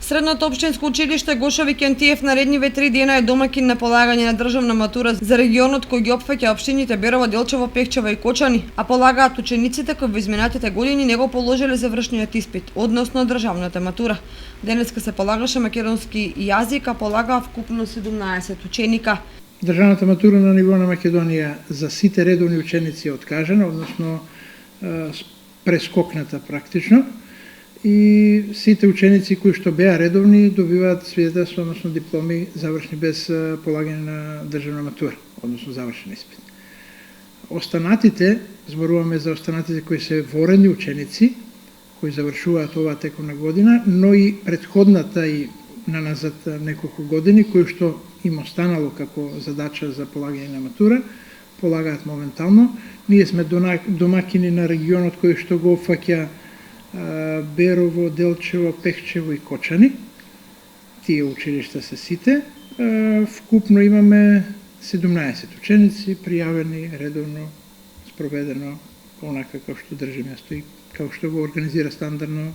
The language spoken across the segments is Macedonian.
Средното општинско училиште Гошови Кентиев наредниве 3 дена е домакин на полагање на државна матура за регионот кој ги опфаќа општините Берово, Делчево, Пехчево и Кочани, а полагаат учениците кои во изминатите години не го положиле завршниот испит, односно државната матура. Денеска се полагаше македонски јазик, а полагаа вкупно 17 ученика. Државната матура на ниво на Македонија за сите редовни ученици е откажана, односно прескокната практично. И сите ученици кои што беа редовни добиваат свидетелство, односно дипломи завршни без полагање на државна матура, односно завршен испит. Останатите, зборуваме за останатите кои се воредни ученици, кои завршуваат оваа текомна година, но и претходната и наназад неколку години, кои што им останало како задача за полагање на матура, полагаат моментално. Ние сме домакини на регионот кој што го опфаќа Берово, Делчево, Пехчево и Кочани. Тие училишта се сите. Вкупно имаме 17 ученици пријавени редовно, спроведено онака како што држи место и како што го организира стандардно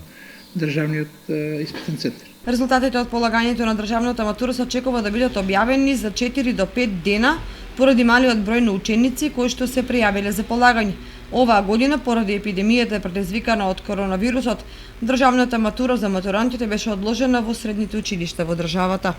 државниот испитен центар. Резултатите од полагањето на државната матура се очекува да бидат објавени за 4 до 5 дена поради малиот број на ученици кои што се пријавиле за полагање. Оваа година, поради епидемијата предизвикана од коронавирусот, државната матура за матурантите беше одложена во средните училишта во државата.